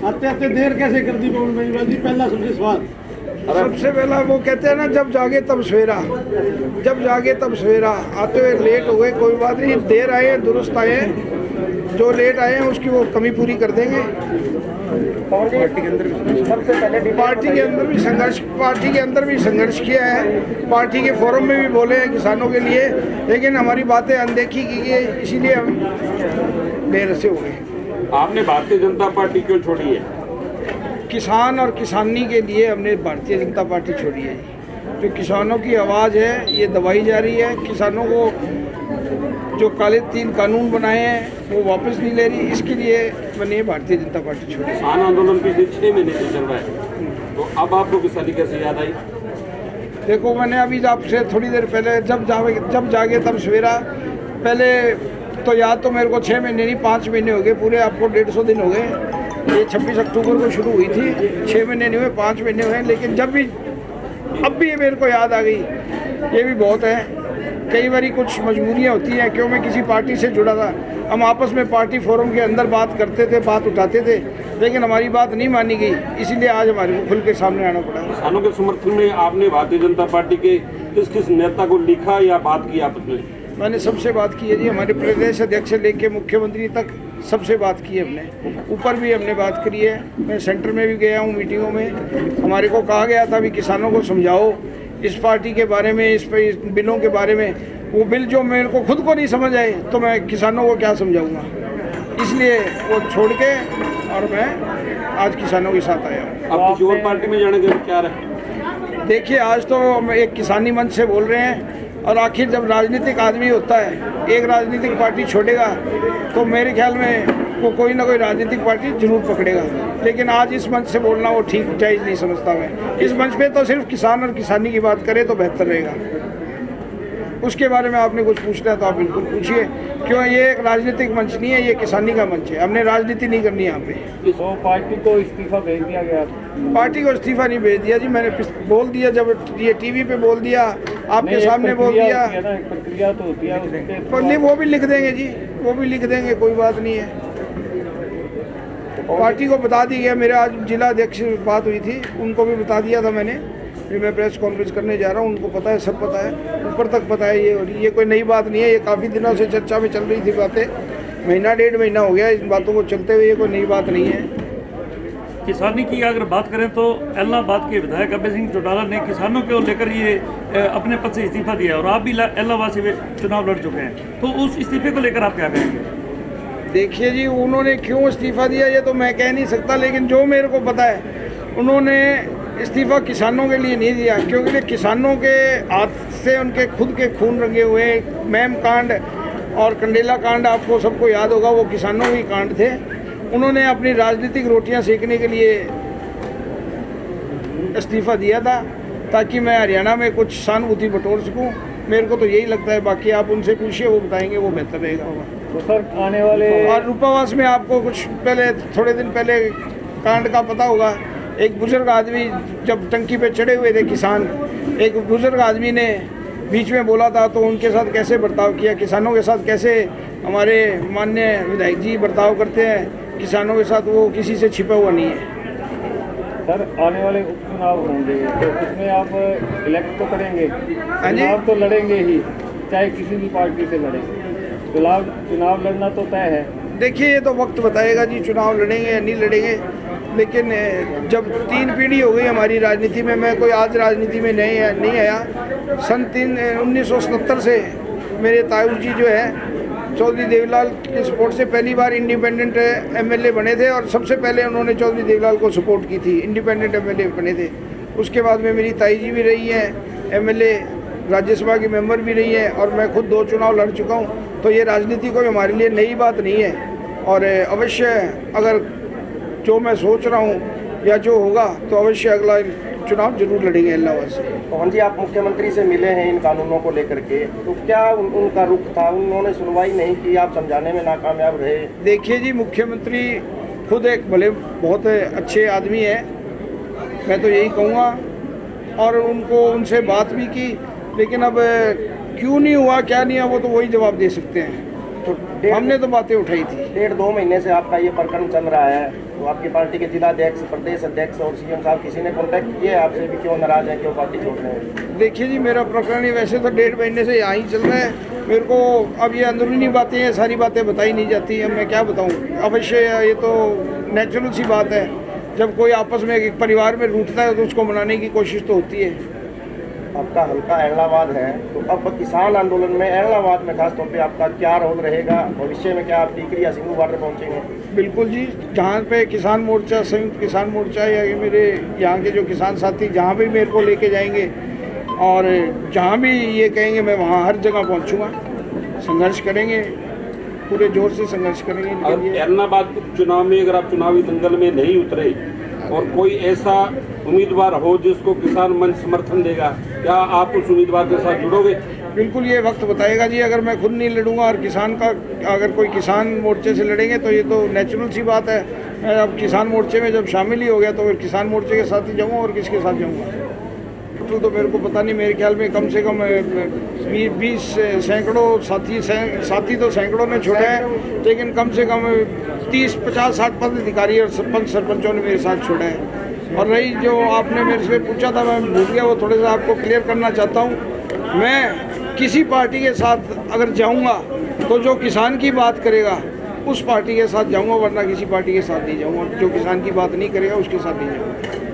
आते आते देर कैसे कर दी पवन बेनीवाल जी? पहला सबसे सवाल। सबसे पहला वो कहते हैं ना, जब जागे तब सवेरा, जब जागे तब सवेरा। आते हुए लेट हो गए, कोई बात नहीं, देर आए हैं दुरुस्त आए हैं, जो लेट आए हैं उसकी वो कमी पूरी कर देंगे। पार्टी के अंदर सबसे पहले पार्टी के अंदर भी संघर्ष किया है, पार्टी के फोरम में भी बोले हैं किसानों के लिए, लेकिन हमारी बातें अनदेखी की गई, इसीलिए हम बेरसे हो गए। आपने भारतीय जनता पार्टी क्यों छोड़ी है? किसान और किसानी के लिए हमने भारतीय जनता पार्टी छोड़ी है। जो किसानों की आवाज़ है ये दबाई जा रही है, किसानों को जो काले 3 कानून बनाए हैं वो वापस नहीं ले रही, इसके लिए मैंने भारतीय जनता पार्टी छोड़ी। किसान आंदोलन पिछले 6 महीने से चल रहा है, तो अब आपको किसानी कैसे याद आई? देखो, मैंने अभी आपसे थोड़ी देर पहले जब जागे तब सवेरा, पहले तो याद तो मेरे को 6 महीने नहीं 5 महीने हो गए पूरे, आपको 150 दिन हो गए। ये 26 अक्टूबर को शुरू हुई थी, 6 महीने नहीं हुए, 5 महीने हुए, लेकिन अब भी ये मेरे को याद आ गई, ये भी बहुत है। कई बारी कुछ मजबूरियाँ होती हैं, क्यों मैं किसी पार्टी से जुड़ा था, हम आपस में पार्टी फोरम के अंदर बात करते थे, बात उठाते थे, लेकिन हमारी बात नहीं मानी गई, इसीलिए आज हमारे को खुल के सामने आना पड़ा। किसानों के समर्थन में आपने भारतीय जनता पार्टी के किस किस नेता को लिखा या बात की आपस में? मैंने सबसे बात की है जी, हमारे प्रदेश अध्यक्ष से लेके मुख्यमंत्री तक सबसे बात की है हमने, ऊपर भी हमने बात करी है। मैं सेंटर में भी गया हूँ मीटिंगों में, हमारे को कहा गया था भी किसानों को समझाओ इस पार्टी के बारे में, इस बिलों के बारे में। वो बिल जो मेरे को खुद को नहीं समझ आए तो मैं किसानों को क्या समझाऊंगा, इसलिए वो छोड़ के और मैं आज किसानों के साथ आया हूँ। आप किसी और पार्टी में जाने का क्या है? देखिए, आज तो हम एक किसानी मंच से बोल रहे हैं, और आखिर जब राजनीतिक आदमी होता है, एक राजनीतिक पार्टी छोड़ेगा तो मेरे ख्याल में वो कोई ना कोई राजनीतिक पार्टी जरूर पकड़ेगा, लेकिन आज इस मंच से बोलना वो ठीक जायज़ नहीं समझता मैं। इस मंच पे तो सिर्फ किसान और किसानी की बात करें तो बेहतर रहेगा। उसके बारे में आपने कुछ पूछना है तो आप बिल्कुल पूछिए, क्यों ये एक राजनीतिक मंच नहीं है, ये किसानी का मंच है, हमने राजनीति नहीं करनी यहाँ पे। तो पार्टी को इस्तीफा भेज दिया गया? पार्टी को इस्तीफा नहीं भेज दिया जी, मैंने बोल दिया, जब ये टीवी पे बोल दिया, आपके सामने बोल दिया। प्रक्रिया तो होती है, नहीं, वो भी लिख देंगे जी, वो भी लिख देंगे, कोई बात नहीं है। पार्टी को बता दी गया, मेरे आज जिला अध्यक्ष से बात हुई थी, उनको भी बता दिया था मैंने कि मैं प्रेस कॉन्फ्रेंस करने जा रहा हूँ, उनको पता है, सब पता है, ऊपर तक पता है। ये कोई नई बात नहीं है, ये काफ़ी दिनों से चर्चा में चल रही थी बातें, महीना 1.5 महीना हो गया इस बातों को चलते हुए, ये कोई नई बात नहीं है। किसानी की अगर बात करें तो इलाहाबाद के विधायक अभय सिंह चौटाला ने किसानों को लेकर ये अपने पद से इस्तीफा दिया, और आप भी इलाहाबाद से चुनाव लड़ चुके हैं, तो उस इस्तीफे को लेकर आप क्या कहेंगे? देखिए जी, उन्होंने क्यों इस्तीफा दिया ये तो मैं कह नहीं सकता, लेकिन जो मेरे को पता है, उन्होंने इस्तीफा किसानों के लिए नहीं दिया, क्योंकि किसानों के हाथ से उनके खुद के खून रंगे हुए मैम कांड और कंडेला कांड आपको सबको याद होगा, वो किसानों के कांड थे। उन्होंने अपनी राजनीतिक रोटियां सेकने के लिए इस्तीफा दिया था, ताकि मैं हरियाणा में कुछ सहानुभूति बटोर सकूं। मेरे को तो यही लगता है, बाकी आप उनसे पूछिए, वो बताएंगे, वो बेहतर रहेगा। तो सर आने वाले और रूपावास में आपको कुछ पहले, थोड़े दिन पहले कांड का पता होगा, एक बुजुर्ग आदमी जब टंकी पे चढ़े हुए थे किसान, एक बुजुर्ग आदमी ने बीच में बोला था, तो उनके साथ कैसे बर्ताव किया, किसानों के साथ कैसे हमारे माननीय विधायक जी बर्ताव करते हैं, किसानों के साथ वो किसी से छिपा हुआ नहीं है। सर आने वाले उपचुनाव होंगे, तो उसमें आप इलेक्ट तो करेंगे, चुनाव तो लड़ेंगे ही, चाहे किसी भी पार्टी से लड़े, चुनाव लड़ना तो तय है। देखिए, ये तो वक्त बताएगा जी, चुनाव लड़ेंगे या नहीं लड़ेंगे, लेकिन जब 3 पीढ़ी हो गई हमारी राजनीति में, मैं कोई आज राजनीति में नहीं आया, सन 1977 से मेरे ताऊ जी जो है चौधरी देवीलाल के सपोर्ट से पहली बार इंडिपेंडेंट एमएलए बने थे, और सबसे पहले उन्होंने चौधरी देवीलाल को सपोर्ट की थी, इंडिपेंडेंट एमएलए बने थे। उसके बाद में मेरी ताई जी भी रही हैं एमएलए, राज्यसभा की मेंबर भी रही है, और मैं खुद 2 चुनाव लड़ चुका हूँ, तो ये राजनीति कोई हमारे लिए नई बात नहीं है। और अवश्य अगर जो मैं सोच रहा हूँ या जो होगा, तो अवश्य अगला चुनाव जरूर लड़ेंगे इलाहाबाद से। पवन जी, आप मुख्यमंत्री से मिले हैं इन कानूनों को लेकर के, तो क्या उनका रुख था? उन्होंने सुनवाई नहीं की, आप समझाने में नाकामयाब रहे? देखिए जी, मुख्यमंत्री खुद एक भले बहुत अच्छे आदमी है, मैं तो यही कहूँगा, और उनसे बात भी की, लेकिन अब क्यों नहीं हुआ, क्या नहीं हुआ, वो तो वही जवाब दे सकते हैं। तो हमने तो बातें उठाई थी। 1.5-2 महीने से आपका ये प्रकरण चल रहा है, तो आपकी पार्टी के जिला अध्यक्ष, प्रदेश अध्यक्ष और सीएम साहब किसी ने कॉन्टैक्ट किया है आपसे भी, क्यों नाराज है, क्यों पार्टी छोड़ रहे हैं? देखिए जी, मेरा प्रकरण ही वैसे तो 1.5 महीने से यहाँ ही चल रहा है। मेरे को अब ये अंदरूनी बातें हैं, सारी बातें बताई नहीं जाती। अब मैं क्या बताऊँ, अवश्य ये तो नेचुरल सी बात है। जब कोई आपस में एक परिवार में रूठता है तो उसको मनाने की कोशिश तो होती है। आपका हल्का एंगलाबाद है, तो अब किसान आंदोलन में एंगलाबाद में खासतौर पे आपका क्या रोल रहेगा भविष्य में? क्या आप टीकरी या सिंगू बॉर्डर पहुंचेंगे? बिल्कुल जी, जहाँ पे किसान मोर्चा, संयुक्त किसान मोर्चा या ये मेरे यहाँ के जो किसान साथी जहाँ भी मेरे को लेके जाएंगे और जहाँ भी ये कहेंगे मैं वहाँ हर जगह पहुँचूँगा। संघर्ष करेंगे, पूरे जोर से संघर्ष करेंगे। अगर ऐलनाबाद चुनाव में अगर आप चुनावी दंगल में नहीं उतरे और कोई ऐसा उम्मीदवार हो जिसको किसान मंच समर्थन देगा, क्या आप उस उम्मीदवार के साथ जुड़ोगे? बिल्कुल, ये वक्त बताएगा जी। अगर मैं खुद नहीं लड़ूंगा और किसान का अगर कोई किसान मोर्चे से लड़ेंगे तो ये तो नेचुरल सी बात है। मैं अब किसान मोर्चे में जब शामिल ही हो गया तो फिर किसान मोर्चे के साथ ही जाऊँगा और किसके साथ जाऊँगा तो मेरे को पता नहीं। मेरे ख्याल में कम से कम 20 सैकड़ों साथी तो सैकड़ों ने छोड़ा है, लेकिन कम से कम 30, 50, 60 पदाधिकारी और सरपंचों ने मेरे साथ छोड़ा है। और रही जो आपने मेरे से पूछा था, मैं भूल गया, वो थोड़ा सा आपको क्लियर करना चाहता हूँ। मैं किसी पार्टी के साथ अगर जाऊँगा तो जो किसान की बात करेगा उस पार्टी के साथ जाऊँगा, वरना किसी पार्टी के साथ नहीं जाऊँगा। जो किसान की बात नहीं करेगा उसके साथ नहीं जाऊँगा।